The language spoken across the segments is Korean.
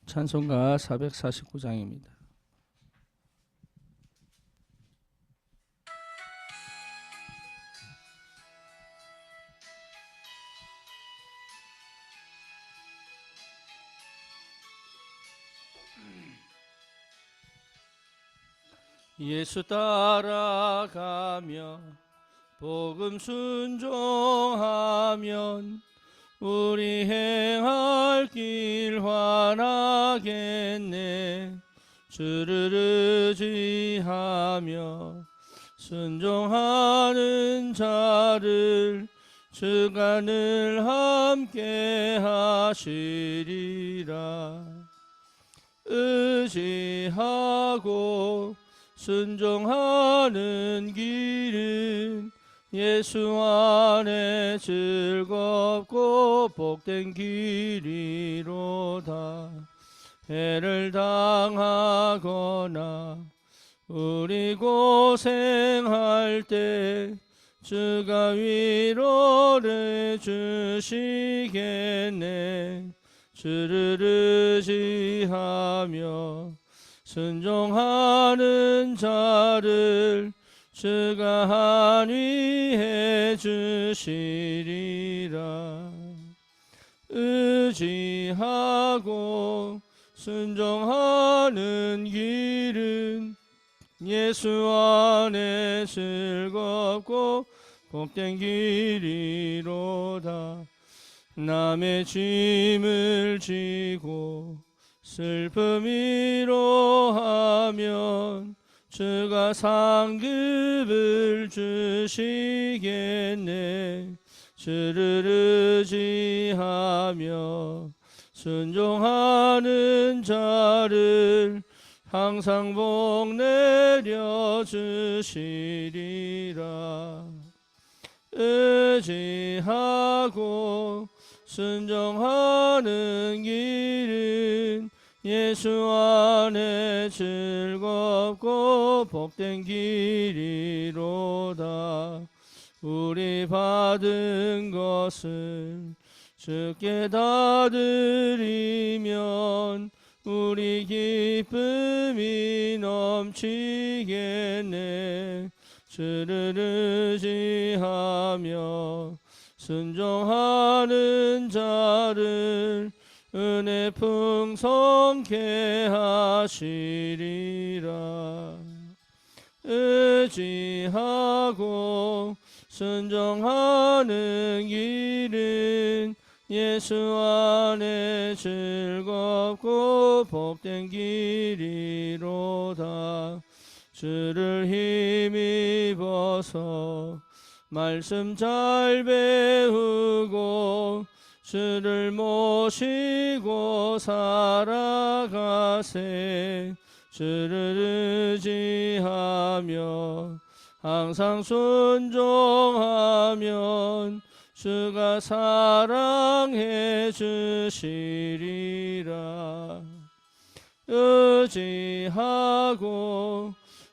찬송가 449장입니다. 예수 따라가며 복음 순종하면 우리 행할 길 환하겠네. 주를 의지하며 순종하는 자를 주가 늘 함께 하시리라. 의지하고 순종하는 길은 예수 안에 즐겁고 복된 길이로다. 해를 당하거나 우리 고생할 때 주가 위로를 주시겠네. 주를 의지하며 순종하는 자를 주가 안위해 주시리라. 의지하고 순종하는 길은 예수 안에 즐겁고 복된 길이로다. 남의 짐을 지고 슬픔 위로하면 주가 상급을 주시겠네. 주를 의지하며 순종하는 자를 항상 복 내려 주시리라. 의지하고 순종하는 길은 예수 안에 즐겁고 복된 길이로다. 우리 받은 것을 주께 다 드리면 우리 기쁨이 넘치겠네. 주를 의지하며 순종하는 자를 은혜 풍성케 하시리라. 의지하고 순종하는 길은 예수 안에 즐겁고 복된 길이로다. 주를 힘입어서 말씀 잘 배우고 주를 모시고 살아가세. 주를 의지하며 항상 순종하면 주가 사랑해 주시리라. 의지하고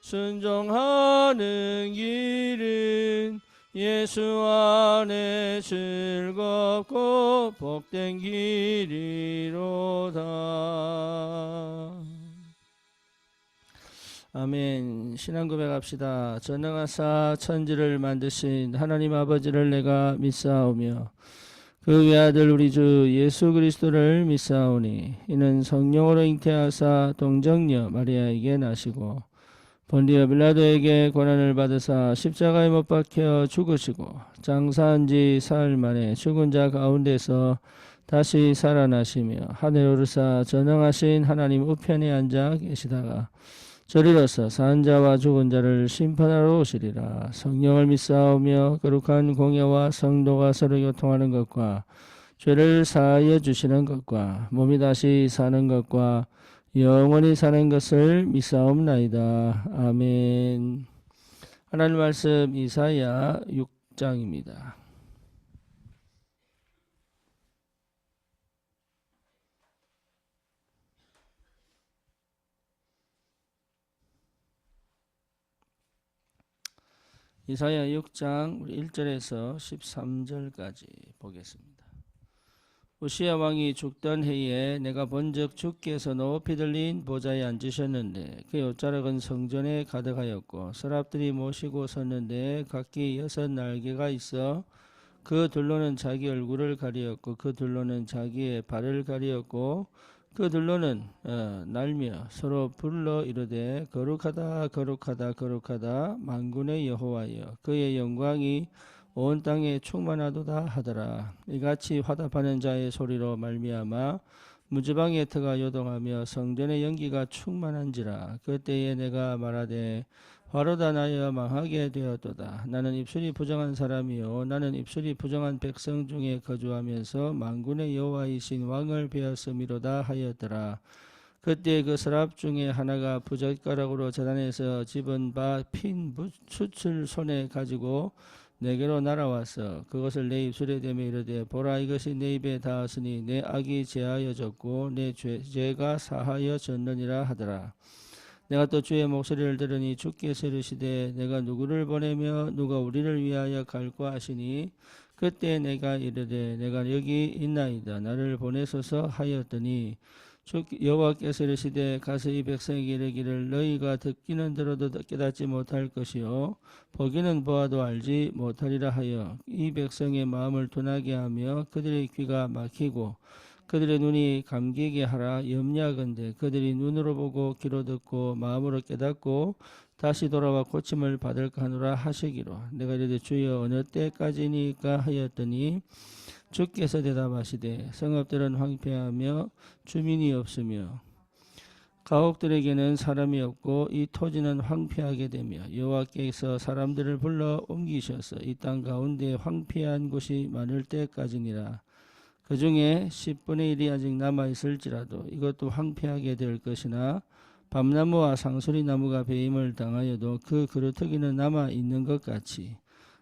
순종하는 길은 예수 안에 즐겁고 복된 길이로다. 아멘. 신앙 고백합시다. 전능하사 천지를 만드신 하나님 아버지를 내가 믿사오며 그 외아들 우리 주 예수 그리스도를 믿사오니 이는 성령으로 잉태하사 동정녀 마리아에게 나시고 본디오 빌라도에게 고난을 받으사 십자가에 못 박혀 죽으시고 장사한 지 사흘 만에 죽은 자 가운데서 다시 살아나시며 하늘 오르사 전능하신 하나님 우편에 앉아 계시다가 저리로서 산 자와 죽은 자를 심판하러 오시리라. 성령을 믿사오며 거룩한 공예와 성도가 서로 교통하는 것과 죄를 사하여 주시는 것과 몸이 다시 사는 것과 영원히 사는 것을 믿사옵나이다. 아멘. 하나님 말씀 이사야 6장입니다. 이사야 6장 1절에서 13절까지 보겠습니다. 우시야 왕이 죽던 해에 내가 본즉 주께서 높이 들린 보좌에 앉으셨는데 그 옷자락은 성전에 가득하였고 서랍들이 모시고 섰는데 각기 6날개가 있어 그 둘로는 자기 얼굴을 가리었고 그 둘로는 자기의 발을 가리었고 그 둘로는 날며 서로 불러 이르되 거룩하다 거룩하다 거룩하다 만군의 여호와여 그의 영광이 온 땅에 충만하도다 하더라. 이같이 화답하는 자의 소리로 말미암아 문지방의 터가 요동하며 성전의 연기가 충만한지라. 그때에 내가 말하되 화로다 나여 망하게 되었도다. 나는 입술이 부정한 사람이요 나는 입술이 부정한 백성 중에 거주하면서 만군의 여호와이신 왕을 배웠음이로다 하였더라. 그때 그 서랍 중에 하나가 부젓가락으로 재단에서 집은 바 핀 숯을 손에 가지고 내게로 날아와서 그것을 내 입술에 대며 이르되 보라 이것이 내 입에 닿았으니 내 악이 제하여졌고 내 죄가 사하여졌느니라 하더라. 내가 또 주의 목소리를 들으니 주께서 이르시되 내가 누구를 보내며 누가 우리를 위하여 갈까 하시니 그때 내가 이르되 내가 여기 있나이다 나를 보내소서 하였더니 여호와께서 이르시되 가서 이 백성에게 이르기를 너희가 듣기는 들어도 깨닫지 못할 것이요 보기는 보아도 알지 못하리라 하여 이 백성의 마음을 둔하게 하며 그들의 귀가 막히고 그들의 눈이 감기게 하라. 염려하건대 그들이 눈으로 보고 귀로 듣고 마음으로 깨닫고 다시 돌아와 고침을 받을까 하노라 하시기로. 내가 이르되 주여 어느 때까지니까 하였더니 주께서 대답하시되 성읍들은 황폐하며 주민이 없으며 가옥들에게는 사람이 없고 이 토지는 황폐하게 되며 여호와께서 사람들을 불러 옮기셔서 이 땅 가운데 황폐한 곳이 많을 때까지니라. 그 중에 10분의 1이 아직 남아있을지라도 이것도 황폐하게 될 것이나 밤나무와 상수리 나무가 배임을 당하여도 그 그루터기는 남아있는 것 같이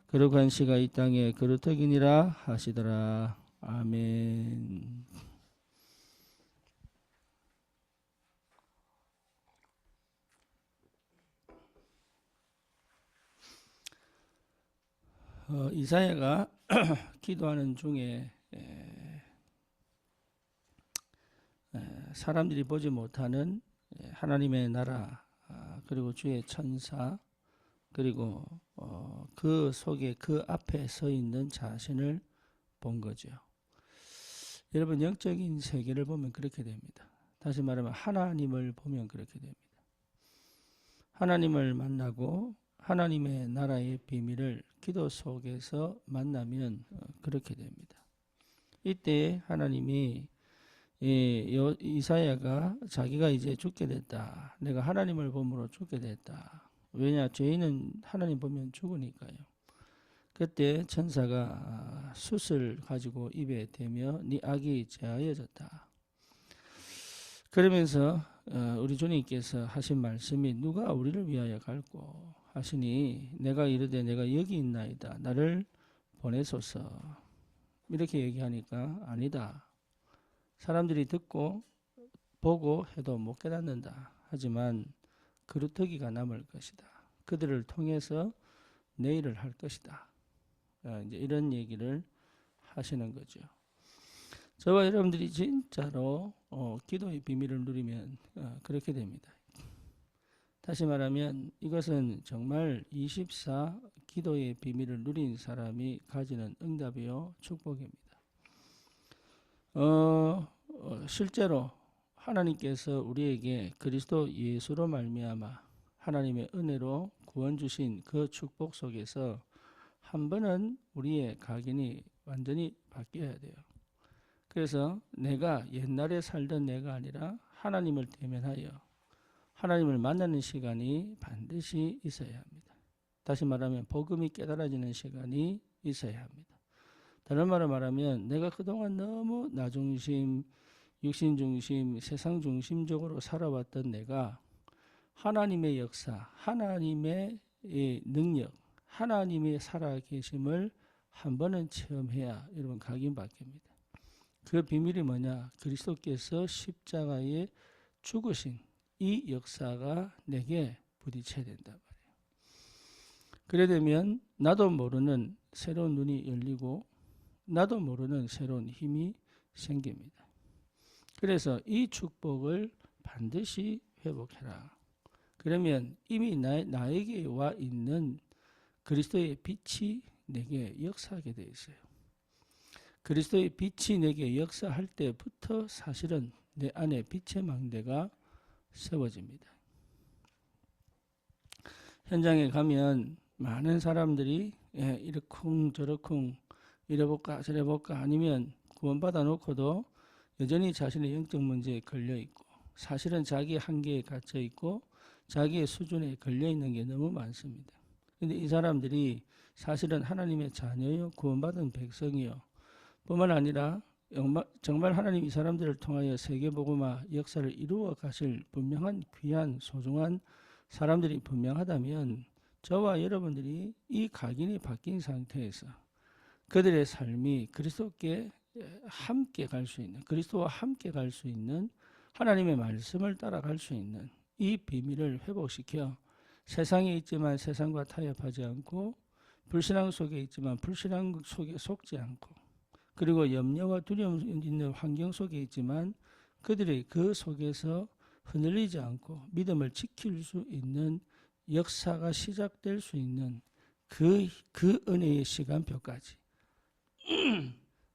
거룩한 씨가 이 땅에 그루터기니라 하시더라. 아멘. 이사야가 기도하는 중에 사람들이 보지 못하는 하나님의 나라 그리고 주의 천사 그리고 그 속에 그 앞에 서 있는 자신을 본 거죠. 여러분 영적인 세계를 보면 그렇게 됩니다. 다시 말하면 하나님을 보면 그렇게 됩니다. 하나님을 만나고 하나님의 나라의 비밀을 기도 속에서 만나면 그렇게 됩니다. 이때 하나님이 이사야가 자기가 이제 죽게 됐다. 내가 하나님을 보므로 죽게 됐다. 왜냐? 죄인은 하나님 보면 죽으니까요. 그때 천사가 숯을 가지고 입에 대며 네 악이 제하여졌다. 그러면서 우리 주님께서 하신 말씀이 누가 우리를 위하여 갈고 하시니 내가 이르되 내가 여기 있나이다. 나를 보내소서. 이렇게 얘기하니까 아니다. 사람들이 듣고 보고 해도 못 깨닫는다. 하지만 그루터기가 남을 것이다. 그들을 통해서 내 일을 할 것이다. 이제 이런 얘기를 하시는 거죠. 저와 여러분들이 진짜로 기도의 비밀을 누리면 그렇게 됩니다. 다시 말하면 이것은 정말 24 기도의 비밀을 누린 사람이 가지는 응답이요 축복입니다. 실제로 하나님께서 우리에게 그리스도 예수로 말미암아 하나님의 은혜로 구원 주신 그 축복 속에서 한 번은 우리의 각인이 완전히 바뀌어야 돼요. 그래서 내가 옛날에 살던 내가 아니라 하나님을 대면하여 하나님을 만나는 시간이 반드시 있어야 합니다. 다시 말하면 복음이 깨달아지는 시간이 있어야 합니다. 다른 말로 말하면 내가 그동안 너무 나 중심, 육신 중심, 세상 중심적으로 살아왔던 내가 하나님의 역사, 하나님의 능력, 하나님의 살아계심을 한 번은 체험해야 여러분 각인바뀝니다. 그 비밀이 뭐냐? 그리스도께서 십자가에 죽으신 이 역사가 내게 부딪혀야 된단 말이에요. 그래 되면 나도 모르는 새로운 눈이 열리고 나도 모르는 새로운 힘이 생깁니다. 그래서 이 축복을 반드시 회복해라. 그러면 이미 나에게 와 있는 그리스도의 빛이 내게 역사하게 되어 있어요. 그리스도의 빛이 내게 역사할 때부터 사실은 내 안에 빛의 망대가 세워집니다. 현장에 가면 많은 사람들이 이러쿵 저러쿵 이래볼까 저래볼까 아니면 구원받아 놓고도 여전히 자신의 영적 문제에 걸려있고 사실은 자기의 한계에 갇혀있고 자기의 수준에 걸려있는 게 너무 많습니다. 그런데 이 사람들이 사실은 하나님의 자녀요 구원받은 백성이요 뿐만 아니라 정말 하나님 이 사람들을 통하여 세계복음화 역사를 이루어 가실 분명한 귀한 소중한 사람들이 분명하다면 저와 여러분들이 이 각인이 바뀐 상태에서 그들의 삶이 그리스도께 함께 갈 수 있는 그리스도와 함께 갈 수 있는 하나님의 말씀을 따라갈 수 있는 이 비밀을 회복시켜 세상에 있지만 세상과 타협하지 않고 불신앙 속에 있지만 불신앙 속에 속지 않고 그리고 염려와 두려움 있는 환경 속에 있지만 그들이 그 속에서 흔들리지 않고 믿음을 지킬 수 있는 역사가 시작될 수 있는 그 은혜의 시간표까지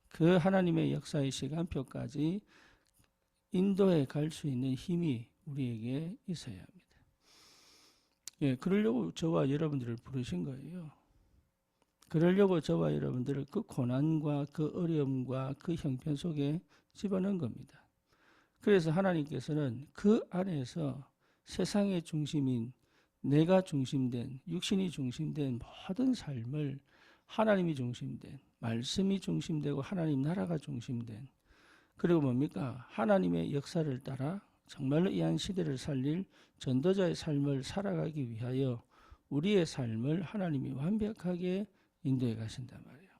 그 하나님의 역사의 시간표까지 인도해 갈 수 있는 힘이 우리에게 있어야 합니다. 그러려고 저와 여러분들을 부르신 거예요. 그러려고 저와 여러분들을 그 고난과 그 어려움과 그 형편 속에 집어넣은 겁니다. 그래서 하나님께서는 그 안에서 세상의 중심인 내가 중심된 육신이 중심된 모든 삶을 하나님이 중심된 말씀이 중심되고 하나님 나라가 중심된 그리고 뭡니까? 하나님의 역사를 따라 정말로 이 한 시대를 살릴 전도자의 삶을 살아가기 위하여 우리의 삶을 하나님이 완벽하게 인도해 가신단 말이에요.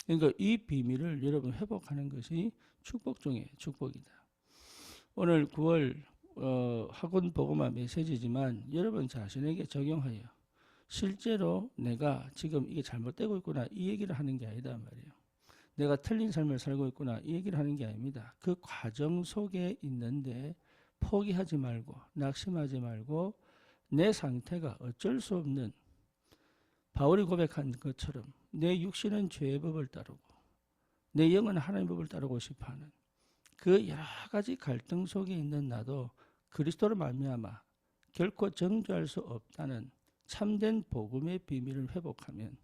그러니까 이 비밀을 여러분 회복하는 것이 축복 중에 축복이다. 오늘 9월 학원 복음화 메시지지만 여러분 자신에게 적용하여 실제로 내가 지금 이게 잘못되고 있구나 이 얘기를 하는 게 아니다 말이에요. 내가 틀린 삶을 살고 있구나 이 얘기를 하는 게 아닙니다. 그 과정 속에 있는데 포기하지 말고 낙심하지 말고 내 상태가 어쩔 수 없는 바울이 고백한 것처럼 내 육신은 죄의 법을 따르고 내 영은 하나님의 법을 따르고 싶어하는 그 여러 가지 갈등 속에 있는 나도 그리스도로 말미암아 결코 정죄할 수 없다는 참된 복음의 비밀을 회복하면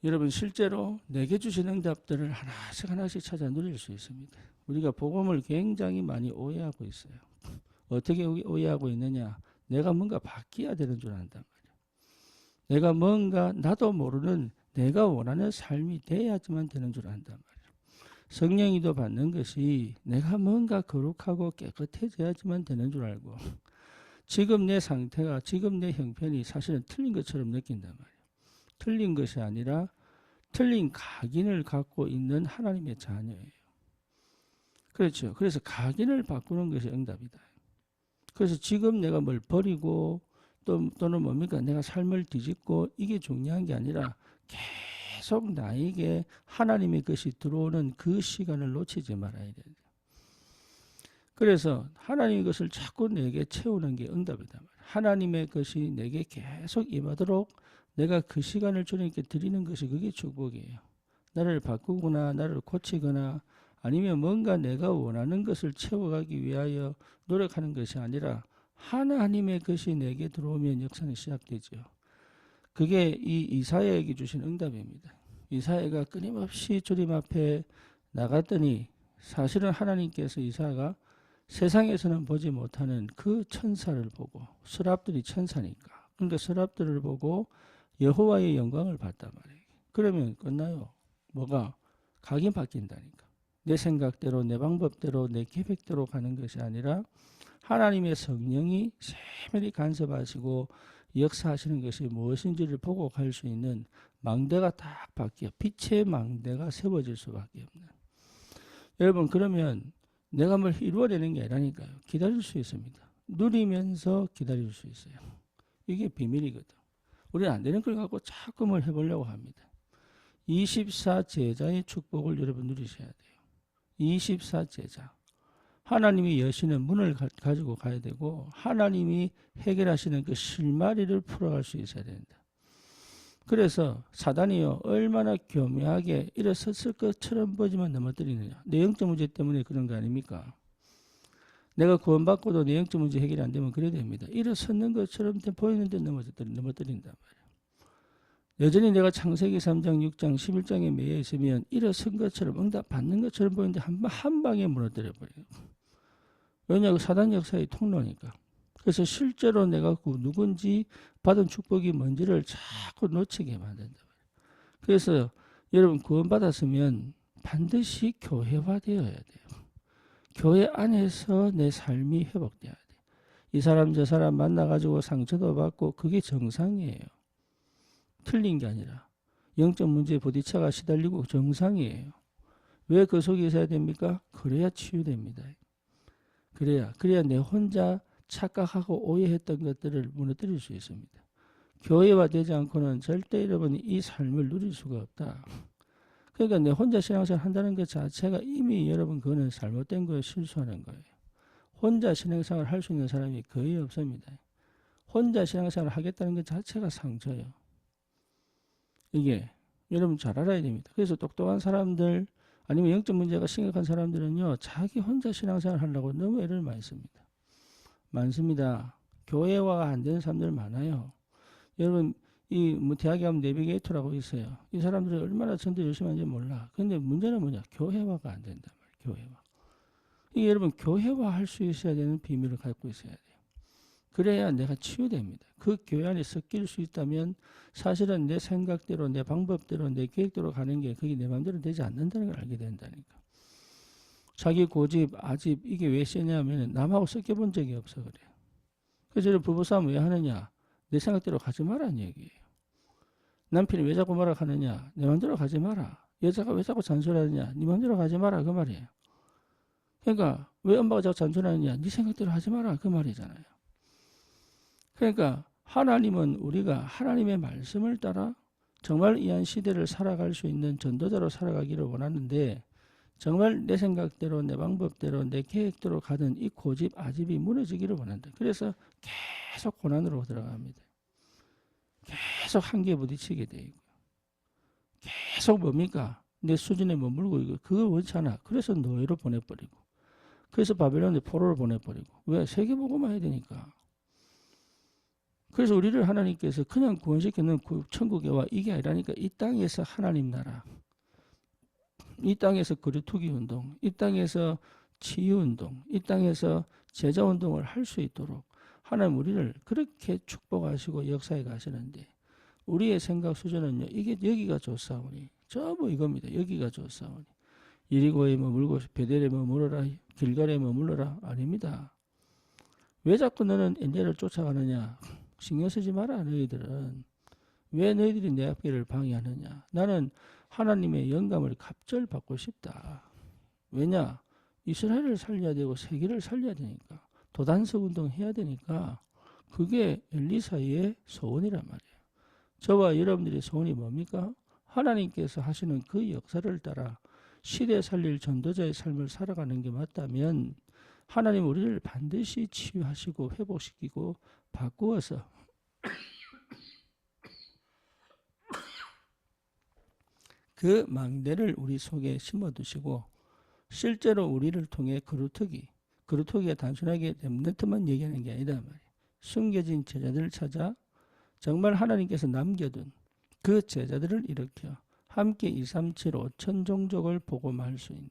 여러분 실제로 내게 주신 응답들을 하나씩 찾아 누릴 수 있습니다. 우리가 복음을 굉장히 많이 오해하고 있어요. 어떻게 오해하고 있느냐? 내가 뭔가 바뀌어야 되는 줄 안단 말이에요. 내가 뭔가 나도 모르는 내가 원하는 삶이 돼야지만 되는 줄 안단 말이에요. 성령이도 받는 것이 내가 뭔가 거룩하고 깨끗해져야지만 되는 줄 알고 지금 내 상태가 지금 내 형편이 사실은 틀린 것처럼 느낀단 말이에요. 틀린 것이 아니라 틀린 각인을 갖고 있는 하나님의 자녀예요. 그렇죠. 그래서 각인을 바꾸는 것이 응답이다. 그래서 지금 내가 뭘 버리고 또는 뭡니까 내가 삶을 뒤집고 이게 중요한 게 아니라 계속 나에게 하나님의 것이 들어오는 그 시간을 놓치지 말아야 돼요. 그래서 하나님의 것을 자꾸 내게 채우는 게 응답이다. 하나님의 것이 내게 계속 임하도록 내가 그 시간을 주님께 드리는 것이 그게 축복이에요. 나를 바꾸거나 나를 고치거나 아니면 뭔가 내가 원하는 것을 채워가기 위하여 노력하는 것이 아니라 하나님의 것이 내게 들어오면 역사는 시작되죠. 그게 이 이사야에게 주신 응답입니다. 이사야가 끊임없이 주님 앞에 나갔더니 사실은 하나님께서 이사야가 세상에서는 보지 못하는 그 천사를 보고 서랍들이 천사니까 그러니까 서랍들을 보고 여호와의 영광을 봤단 말이에요. 그러면 끝나요. 뭐가? 각이 바뀐다니까. 내 생각대로 내 방법대로 내 계획대로 가는 것이 아니라 하나님의 성령이 세밀히 간섭하시고 역사하시는 것이 무엇인지를 보고 갈 수 있는 망대가 딱 바뀌어 빛의 망대가 세워질 수밖에 없는. 여러분 그러면 내가 뭘 이루어내는 게 아니라니까요. 기다릴 수 있습니다. 누리면서 기다릴 수 있어요. 이게 비밀이거든. 우리는 안 되는 걸 갖고 자꾸 뭘 해보려고 합니다. 24 제자의 축복을 여러분 누리셔야 돼요. 24제자. 하나님이 여시는 문을 가지고 가야 되고 하나님이 해결하시는 그 실마리를 풀어갈 수 있어야 된다. 그래서 사단이요 얼마나 교묘하게 일어섰을 것처럼 보지만 넘어뜨리느냐. 내 영적 문제 때문에 그런 거 아닙니까? 내가 구원받고도 내 영적 문제 해결이 안 되면 그래야 됩니다. 일어섰는 것처럼 보이는데 넘어뜨린단 말이에요. 여전히 내가 창세기 3장, 6장, 11장에 매여 있으면 일어선 것처럼 응답 받는 것처럼 보이는데 한 방에 무너뜨려 버려요. 왜냐하면 사단 역사의 통로니까. 그래서 실제로 내가 누군지 받은 축복이 뭔지를 자꾸 놓치게 만든다. 그래서 여러분 구원받았으면 반드시 교회화되어야 돼요. 교회 안에서 내 삶이 회복돼야 돼요. 이 사람 저 사람 만나가지고 상처도 받고 그게 정상이에요. 틀린 게 아니라 영적 문제에 부딪혀가 시달리고 정상이에요. 왜 그 속에 있어야 됩니까? 그래야 치유됩니다. 그래야 내 혼자 착각하고 오해했던 것들을 무너뜨릴 수 있습니다. 교회화되지 않고는 절대 여러분이 이 삶을 누릴 수가 없다. 그러니까 내 혼자 신앙생활 한다는 것 자체가 이미 여러분 그거는 잘못된 거예요. 실수하는 거예요. 혼자 신앙생활 할 수 있는 사람이 거의 없습니다. 혼자 신앙생활 하겠다는 것 자체가 상처예요. 이게 여러분 잘 알아야 됩니다. 그래서 똑똑한 사람들 아니면 영적 문제가 심각한 사람들은요. 자기 혼자 신앙생활 하려고 너무 애를 많이 씁니다. 많습니다. 교회화가 안 되는 사람들 많아요. 여러분 대학에 가면 내비게이터라고 있어요. 이 사람들이 얼마나 전도 열심히 하는지 몰라. 근데 문제는 뭐냐? 교회화가 안 된단 말이에요. 교회화. 이게 여러분 교회화 할 수 있어야 되는 비밀을 갖고 있어야 돼요. 그래야 내가 치유됩니다. 그 교회 안에 섞일 수 있다면 사실은 내 생각대로 내 방법대로 내 계획대로 가는 게 그게 내 마음대로 되지 않는다는 걸 알게 된다니까. 자기 고집, 아집 이게 왜 세냐면 남하고 섞여본 적이 없어 그래요. 그래서 저는 부부싸움 왜 하느냐. 내 생각대로 가지 마라는 얘기예요. 남편이 왜 자꾸 뭐라 하느냐. 내 마음대로 가지 마라. 여자가 왜 자꾸 잔소리하느냐. 네 마음대로 가지 마라 그 말이에요. 그러니까 왜 엄마가 자꾸 잔소리하느냐. 네 생각대로 하지 마라 그 말이잖아요. 그러니까 하나님은 우리가 하나님의 말씀을 따라 정말 이 한 시대를 살아갈 수 있는 전도자로 살아가기를 원하는데 정말 내 생각대로 내 방법대로 내 계획대로 가던 이 고집 아집이 무너지기를 원한다. 그래서 계속 고난으로 들어갑니다. 계속 한계에 부딪히게 되고 계속 뭡니까? 내 수준에 머물고 있고 그걸 원치 않아. 그래서 노예로 보내버리고 그래서 바벨론에 포로로 보내버리고 왜? 세계복음만 해야 되니까. 그래서 우리를 하나님께서 그냥 구원시키는 천국에 와 이게 아니라니까. 이 땅에서 하나님 나라, 이 땅에서 거리두기 운동, 이 땅에서 치유 운동, 이 땅에서 제자 운동을 할 수 있도록 하나님 우리를 그렇게 축복하시고 역사에 가시는데 우리의 생각 수준은요. 이게 여기가 좋사오니 전부 이겁니다. 여기가 좋사오니 이리고에 머물고 베델에 머물러라 길갈에 머물러라 아닙니다. 왜 자꾸 너는 엔젤을 쫓아가느냐. 신경 쓰지 마라 너희들은. 왜 너희들이 내 앞길을 방해하느냐. 나는 하나님의 영감을 갑절받고 싶다. 왜냐? 이스라엘을 살려야 되고 세계를 살려야 되니까. 도단석 운동 해야 되니까. 그게 엘리사의 소원이란 말이에요. 저와 여러분들의 소원이 뭡니까? 하나님께서 하시는 그 역사를 따라 시대 살릴 전도자의 삶을 살아가는 게 맞다면 하나님 우리를 반드시 치유하시고 회복시키고 바꾸어서 그 망대를 우리 속에 심어두시고 실제로 우리를 통해 거루터기가 단순하게 렘넌트만 얘기하는 게 아니다 말이에요. 숨겨진 제자들을 찾아 정말 하나님께서 남겨둔 그 제자들을 일으켜 함께 237 5천 종족을 복음할 수 있는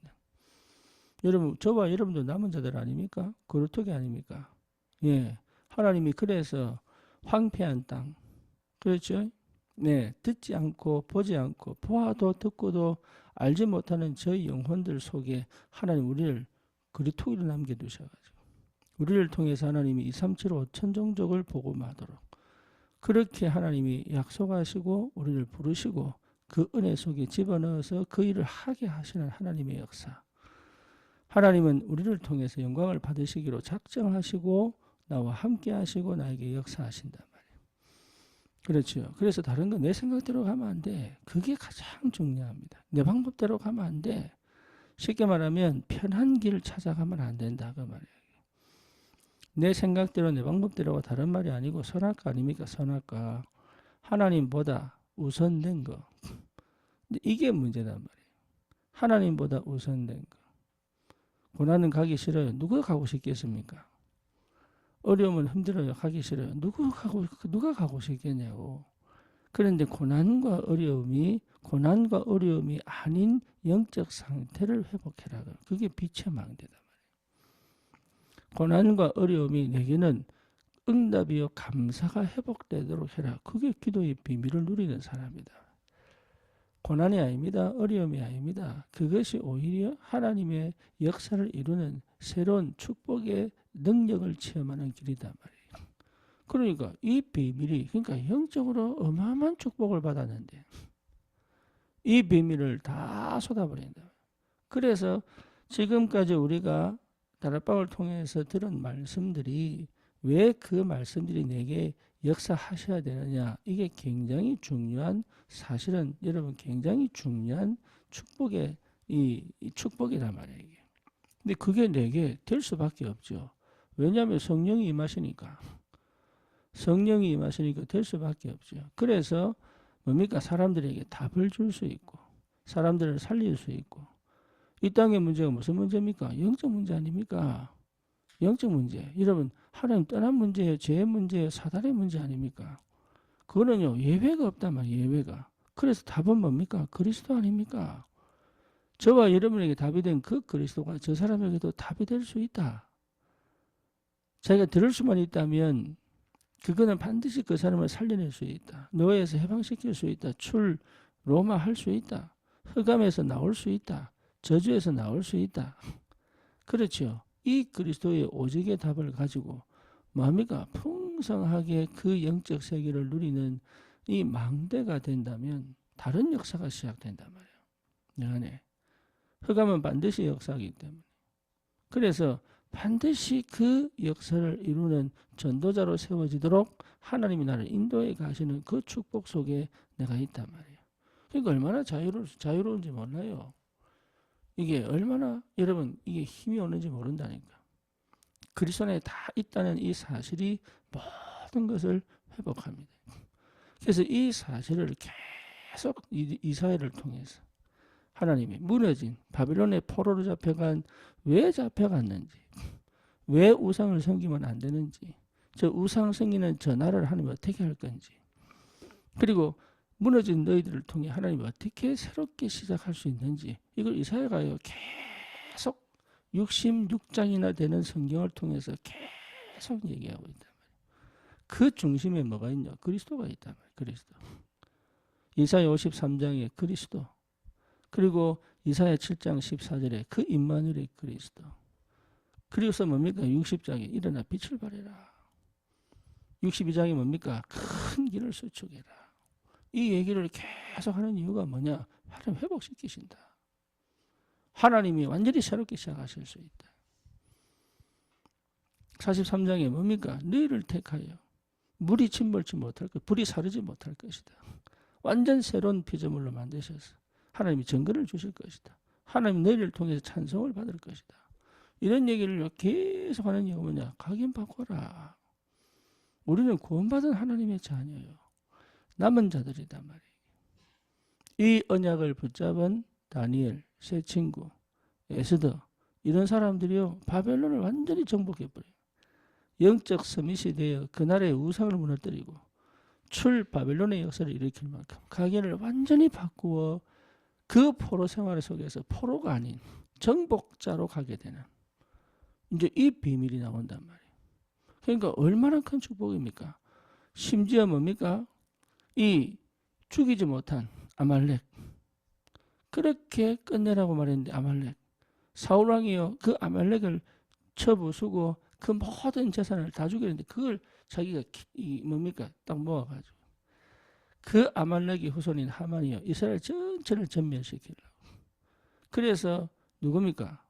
여러분 저와 여러분도 남은 자들 아닙니까? 거루터기 아닙니까? 예, 하나님이 그래서 황폐한 땅 그렇죠? 네, 듣지 않고 보지 않고 보아도 듣고도 알지 못하는 저희 영혼들 속에 하나님 우리를 거리토기로 남겨두셔가지고 우리를 통해서 하나님이 237 5천 종족을 복음하도록 그렇게 하나님이 약속하시고 우리를 부르시고 그 은혜 속에 집어넣어서 그 일을 하게 하시는 하나님의 역사. 하나님은 우리를 통해서 영광을 받으시기로 작정하시고 나와 함께 하시고 나에게 역사하신단 말이에요. 그렇죠. 그래서 다른 건 내 생각대로 가면 안 돼. 그게 가장 중요합니다. 내 방법대로 가면 안 돼. 쉽게 말하면 편한 길을 찾아가면 안 된다 그 말이에요. 내 생각대로 내 방법대로가 다른 말이 아니고 선악과 아닙니까? 선악과. 하나님보다 우선된 거. 이게 문제단 말이에요. 하나님보다 우선된 거. 고난은 가기 싫어요. 누가 가고 싶겠습니까? 어려움은 힘들어요. 가기 싫어요. 누가 가고 싶겠냐고. 그런데 고난과 어려움이 아닌 영적 상태를 회복해라. 그게 빛의 망대다 말이에요. 고난과 어려움이 내게는 응답이요 감사가 회복되도록 해라. 그게 기도의 비밀을 누리는 사람이다. 고난이 아닙니다. 어려움이 아닙니다. 그것이 오히려 하나님의 역사를 이루는 새로운 축복의 능력을 체험하는 길이단 말이에요. 그러니까 이 비밀이 그러니까 영적으로 어마어마한 축복을 받았는데 이 비밀을 다 쏟아버린다. 그래서 지금까지 우리가 다락방을 통해서 들은 말씀들이 왜 그 말씀들이 내게 역사하셔야 되느냐. 이게 굉장히 중요한 사실은 여러분 굉장히 중요한 축복의 이 축복이란 말이에요. 이게. 근데 그게 내게 될 수밖에 없죠. 왜냐하면 성령이 임하시니까. 성령이 임하시니까 될 수밖에 없죠. 그래서 뭡니까? 사람들에게 답을 줄 수 있고 사람들을 살릴 수 있고 이 땅의 문제가 무슨 문제입니까? 영적 문제 아닙니까? 영적 문제. 여러분 하나님 떠난 문제예요. 죄의 문제예요. 사단의 문제 아닙니까? 그거는요. 예외가 없단 말이에요. 예외가. 그래서 답은 뭡니까? 그리스도 아닙니까? 저와 여러분에게 답이 된 그 그리스도가 저 사람에게도 답이 될 수 있다. 자기가 들을 수만 있다면 그거는 반드시 그 사람을 살려낼 수 있다. 노예에서 해방시킬 수 있다. 로마할 수 있다. 흑암에서 나올 수 있다. 저주에서 나올 수 있다. 그렇죠. 이 그리스도의 오직의 답을 가지고 뭡니까? 풍성하게 그 영적 세계를 누리는 이 망대가 된다면 다른 역사가 시작된단 말이에요. 내 안에. 흑암은 반드시 역사하기 때문에. 그래서 반드시 그 역사를 이루는 전도자로 세워지도록 하나님이 나를 인도해 가시는 그 축복 속에 내가 있단 말이에요. 그러니까 얼마나 자유로운지 몰라요. 이게 얼마나 여러분 이게 힘이 오는지 모른다니까. 그리스도 안에 다 있다는 이 사실이 모든 것을 회복합니다. 그래서 이 사실을 계속 이사야를 통해서 하나님이 무너진 바빌론의 포로로 잡혀간 왜 잡혀갔는지 왜 우상을 섬기면 안 되는지 저 우상 섬기는 저 나라를 하나님이 어떻게 할 건지 그리고 무너진 너희들을 통해 하나님이 어떻게 새롭게 시작할 수 있는지 이걸 이사야가요 계속 66장이나 되는 성경을 통해서 계속 얘기하고 있단 말이에요. 그 중심에 뭐가 있냐? 그리스도가 있단 말이에요. 그리스도. 이사야 53장에 그리스도 그리고 이사야 7장 14절에 그 임마누엘의 그리스도 그리고서 뭡니까? 60장에 일어나 빛을 발해라. 62장에 뭡니까? 큰 길을 수축해라. 이 얘기를 계속 하는 이유가 뭐냐? 하나님 회복시키신다. 하나님이 완전히 새롭게 시작하실 수 있다. 43장에 뭡니까? 너희를 택하여 물이 침몰치 못할 것, 불이 사르지 못할 것이다. 완전 새로운 피조물로 만드셔서 하나님이 증거를 주실 것이다. 하나님 너희를 통해서 찬송을 받을 것이다. 이런 얘기를 계속 하는 이유가 뭐냐? 각인 바꿔라. 우리는 구원받은 하나님의 자녀예요. 남은 자들이단 말이에요. 이 언약을 붙잡은 다니엘, 세 친구, 에스더 이런 사람들이요. 바벨론을 완전히 정복해버려요. 영적 서밋이 되어 그날의 우상을 무너뜨리고 출 바벨론의 역사를 일으킬 만큼 각인을 완전히 바꾸어 그 포로 생활 속에서 포로가 아닌 정복자로 가게 되는 이제 이 비밀이 나온단 말이에요. 그러니까 얼마나 큰 축복입니까? 심지어 뭡니까? 이 죽이지 못한 아말렉 그렇게 끝내라고 말했는데 아말렉 사울왕이요 그 아말렉을 쳐부수고 그 모든 재산을 다 죽였는데 그걸 자기가 뭡니까 딱 모아가지고 그 아말렉의 후손인 하만이요 이스라엘 전체를 전멸시키려고 그래서 누굽니까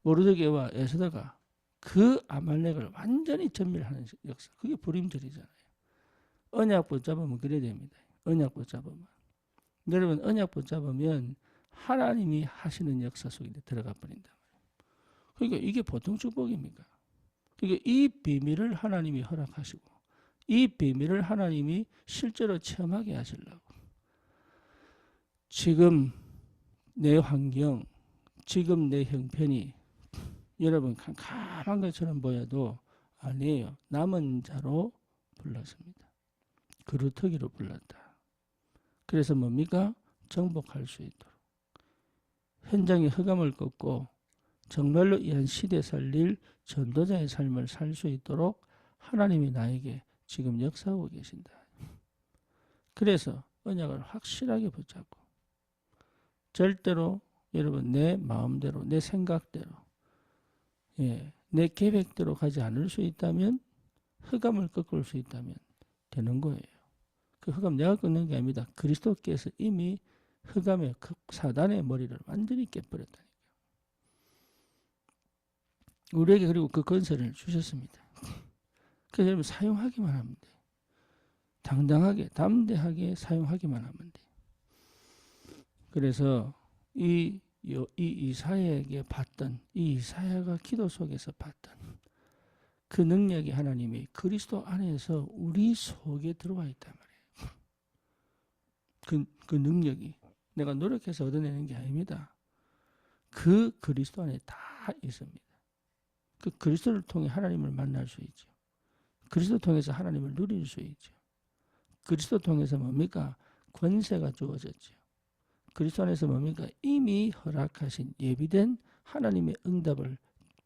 모르드게와 에스더가 그 아말렉을 완전히 전멸하는 역사 그게 불임절이잖아요. 언약 붙잡으면 그래야 됩니다. 언약 붙잡으면 여러분 언약 붙잡으면 하나님이 하시는 역사 속에 들어가 버린다. 그러니까 이게 보통 축복입니까? 그러니까 이 비밀을 하나님이 허락하시고 이 비밀을 하나님이 실제로 체험하게 하시려고 지금 내 환경, 지금 내 형편이 여러분 캄캄한 것처럼 보여도 아니에요. 남은 자로 불렀습니다. 그루터기로 불렀다. 그래서 뭡니까? 정복할 수 있도록 현장의 흑암을 꺾고 정말로 이 한 시대 살릴 전도자의 삶을 살 수 있도록 하나님이 나에게 지금 역사하고 계신다. 그래서 언약을 확실하게 붙잡고 절대로 여러분 내 마음대로 내 생각대로 내 계획대로 가지 않을 수 있다면 흑암을 꺾을 수 있다면 되는 거예요. 그 흑암 내가 꺾는 게 아닙니다. 그리스도께서 이미 흑암의 사단의 머리를 완전히 깨버렸다니까요. 우리에게 그리고 그 권세를 주셨습니다. 그래서 여러분 사용하기만 하면 돼요. 당당하게 담대하게 사용하기만 하면 돼요. 그래서 이 이사야에게 받던 이 이사야가 기도 속에서 받던 그 능력이 하나님이 그리스도 안에서 우리 속에 들어와 있단 말이에요. 그 능력이 내가 노력해서 얻어내는 게 아닙니다. 그 그리스도 안에 다 있습니다. 그 그리스도를 통해 하나님을 만날 수 있죠. 그리스도 통해서 하나님을 누릴 수 있죠. 그리스도 통해서 뭡니까? 권세가 주어졌죠. 그리스도 안에서 뭡니까? 이미 허락하신 예비된 하나님의 응답을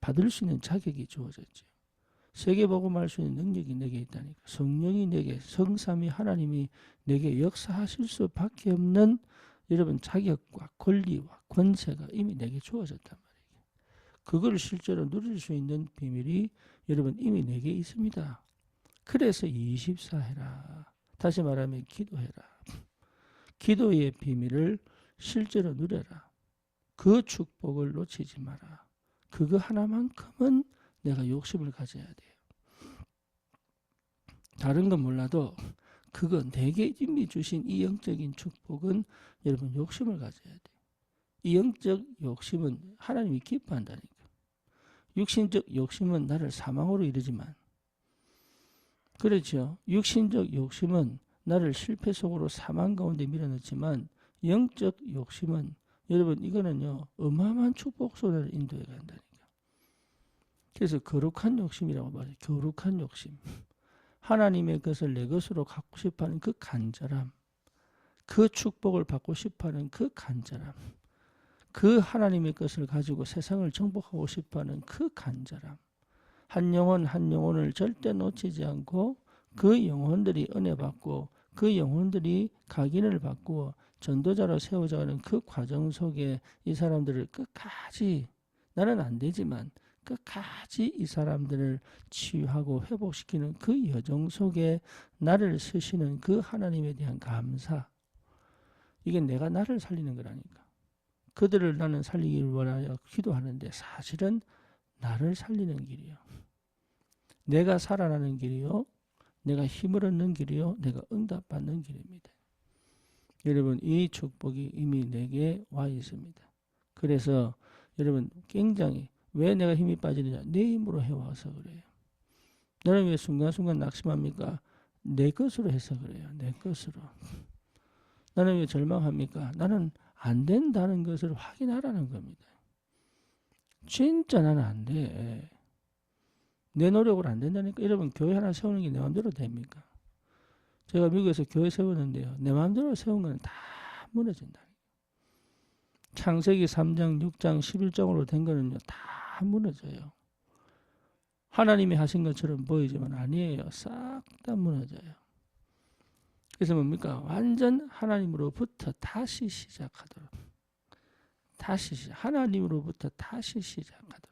받을 수 있는 자격이 주어졌죠. 세계복음할 수 있는 능력이 내게 있다니까. 성령이 내게 성삼위 하나님이 내게 역사하실 수밖에 없는 여러분 자격과 권리와 권세가 이미 내게 주어졌단 말이에요. 그걸 실제로 누릴 수 있는 비밀이 여러분 이미 내게 있습니다. 그래서 24해라. 다시 말하면 기도해라. 기도의 비밀을 실제로 누려라. 그 축복을 놓치지 마라. 그거 하나만큼은 내가 욕심을 가져야 돼요. 다른 건 몰라도 그거 내게 이미 주신 이 영적인 축복은 여러분 욕심을 가져야 돼요. 이 영적 욕심은 하나님이 기뻐한다니까. 육신적 욕심은 나를 사망으로 이르지만 그렇죠. 육신적 욕심은 나를 실패 속으로 사망 가운데 밀어넣지만 영적 욕심은 여러분 이거는요 어마어마한 축복 속으로 인도해 간다니까. 그래서 거룩한 욕심이라고 말해요. 거룩한 욕심. 하나님의 것을 내 것으로 갖고 싶어하는 그 간절함, 그 축복을 받고 싶어하는 그 간절함, 그 하나님의 것을 가지고 세상을 정복하고 싶어하는 그 간절함, 한 영혼 한 영혼을 절대 놓치지 않고 그 영혼들이 은혜 받고 그 영혼들이 각인을 받고 전도자로 세워져가는 그 과정 속에 이 사람들을 끝까지 나는 안 되지만 끝까지 이 사람들을 치유하고 회복시키는 그 여정 속에 나를 쓰시는 그 하나님에 대한 감사. 이게 내가 나를 살리는 거라니까. 그들을 나는 살리기를 원하여 기도하는데 사실은 나를 살리는 길이요. 내가 살아나는 길이요. 내가 힘을 얻는 길이요. 내가 응답받는 길입니다. 여러분 이 축복이 이미 내게 와 있습니다. 그래서 여러분 굉장히 왜 내가 힘이 빠지느냐? 내 힘으로 해와서 그래요. 나는 왜 순간순간 낙심합니까? 내 것으로 해서 그래요. 내 것으로. 나는 왜 절망합니까? 나는 안 된다는 것을 확인하라는 겁니다. 진짜 나는 안 돼. 내 노력으로 안 된다니까. 여러분 교회 하나 세우는 게 내 마음대로 됩니까? 제가 미국에서 교회 세우는데요. 내 마음대로 세운 건 다 무너진다. 창세기 3장, 6장, 11장으로 된 거는요. 다 무너져요. 하나님이 하신 것처럼 보이지만 아니에요. 싹 다 무너져요. 그래서 뭡니까? 완전 하나님으로부터 다시 시작하도록. 하나님으로부터 다시 시작하도록.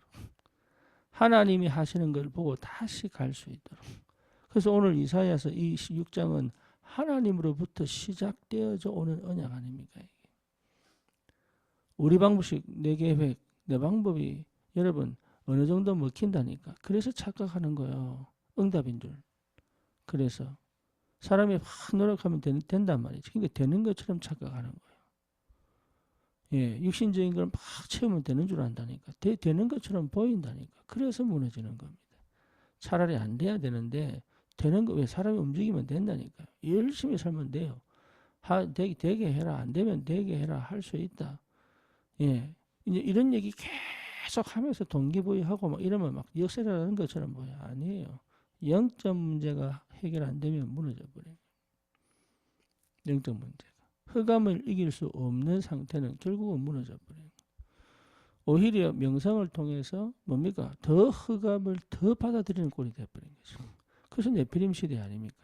하나님이 하시는 걸 보고 다시 갈 수 있도록. 그래서 오늘 이사야서 이 6장은 하나님으로부터 시작되어져 오는 언약 아닙니까? 이게. 우리 방법식, 내 계획, 내 방법이 여러분 어느 정도 먹힌다니까. 그래서 착각하는 거예요. 응답인 줄. 그래서 사람이 확 노력하면 된단 말이지. 그러니까 되는 것처럼 착각하는 거예요. 예, 육신적인 걸 막 채우면 되는 줄 안다니까. 되는 것처럼 보인다니까. 그래서 무너지는 겁니다. 차라리 안 돼야 되는데 되는 거 왜 사람이 움직이면 된다니까. 열심히 살면 돼요. 되게 해라. 안 되면 되게 해라. 할 수 있다. 예. 이제 이런 얘기 계속 하면서 동기부여하고 막 이러면 막 역설이라는 것처럼 보여. 아니에요. 영적 문제가 해결 안 되면 무너져 버려요. 영적 문제가. 흑암을 이길 수 없는 상태는 결국은 무너져 버려요. 오히려 명상을 통해서 뭡니까? 더 흑암을 더 받아들이는 꼴이 되어버린 거죠. 그래서 네피림 시대 아닙니까?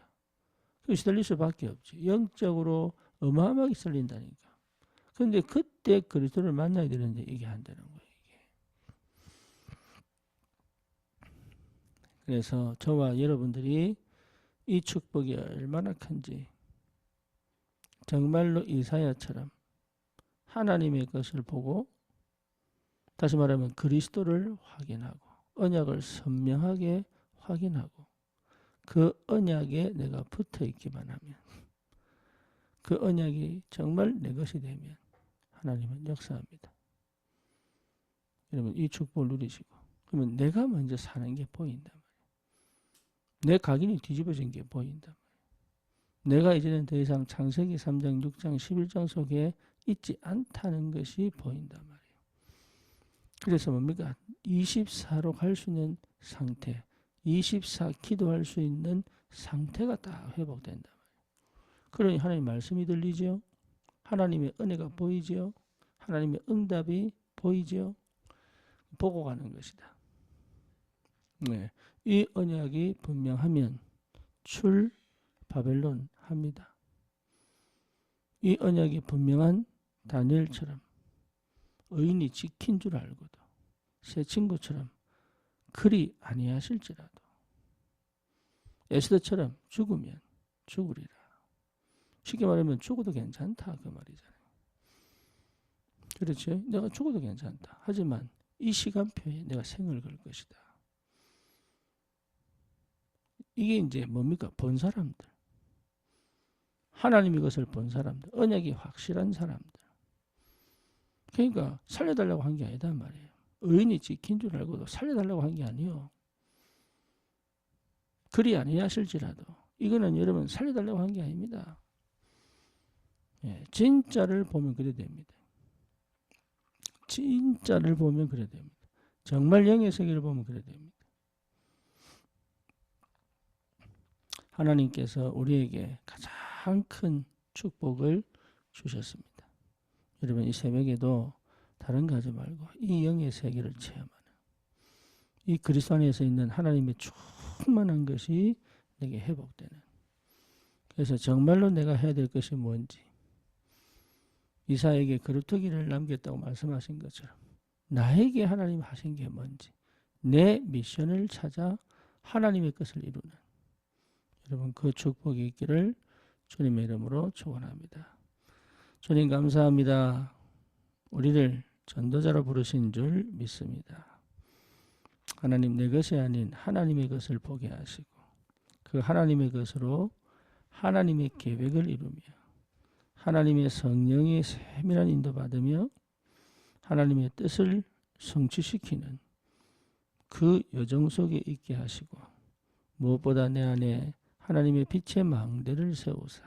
그 시달릴 수밖에 없지. 영적으로 어마어마하게 썰린다니까. 그런데 그때 그리스도를 만나야 되는데 이게 안 되는 거예요. 이게. 그래서 저와 여러분들이 이 축복이 얼마나 큰지 정말로 이사야처럼 하나님의 것을 보고 다시 말하면 그리스도를 확인하고 언약을 선명하게 확인하고 그 언약에 내가 붙어 있기만 하면 그 언약이 정말 내 것이 되면 하나님은 역사합니다. 여러분 이 축복을 누리시고 그러면 내가 먼저 사는 게 보인단 말이에요. 내 각인이 뒤집어진 게 보인단 말이에요. 내가 이제는 더 이상 창세기 3장, 6장, 11장 속에 있지 않다는 것이 보인단 말이에요. 그래서 뭡니까? 24로 갈 수 있는 상태, 24 기도할 수 있는 상태가 딱 회복된단 말이에요. 그러니 하나님 말씀이 들리죠? 하나님의 은혜가 보이죠? 하나님의 응답이 보이죠? 보고 가는 것이다. 네. 이 언약이 분명하면 출 바벨론 합니다. 이 언약이 분명한 다니엘처럼 의인이 지킨 줄 알고도 새 친구처럼 그리 아니하실지라도 에스더처럼 죽으면 죽으리라. 쉽게 말하면 죽어도 괜찮다 그 말이잖아요. 그렇죠? 내가 죽어도 괜찮다. 하지만 이 시간표에 내가 생을 걸 것이다. 이게 이제 뭡니까? 본 사람들. 하나님의 것을 본 사람들. 언약이 확실한 사람들. 그러니까 살려달라고 한 게 아니다 말이에요. 의인이 지킨 줄 알고도 살려달라고 한 게 아니요. 그리 아니하실지라도 이거는 여러분 살려달라고 한 게 아닙니다. 예, 진짜를 보면 그래 됩니다. 진짜를 보면 그래 됩니다. 정말 영의 세계를 보면 그래 됩니다. 하나님께서 우리에게 가장 큰 축복을 주셨습니다. 여러분 이 새벽에도 다른 거 하지 말고 이 영의 세계를 체험하는 이 그리스도 안에서 있는 하나님의 충만한 것이 내게 회복되는 그래서 정말로 내가 해야 될 것이 뭔지 이사에게 거루터기를 남겼다고 말씀하신 것처럼 나에게 하나님 하신 게 뭔지 내 미션을 찾아 하나님의 것을 이루는 여러분 그 축복이 있기를 주님의 이름으로 축원합니다. 주님 감사합니다. 우리를 전도자로 부르신 줄 믿습니다. 하나님 내 것이 아닌 하나님의 것을 보게 하시고 그 하나님의 것으로 하나님의 계획을 이루며 하나님의 성령의 세밀한 인도받으며 하나님의 뜻을 성취시키는 그 여정 속에 있게 하시고 무엇보다 내 안에 하나님의 빛의 망대를 세우사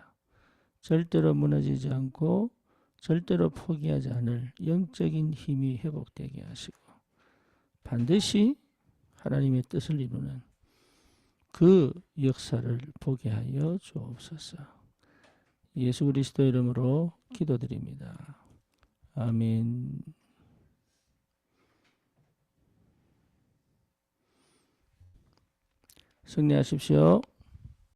절대로 무너지지 않고 절대로 포기하지 않을 영적인 힘이 회복되게 하시고 반드시 하나님의 뜻을 이루는 그 역사를 보게 하여 주옵소서. 예수 그리스도 이름으로 기도드립니다. 아멘. 승리하십시오.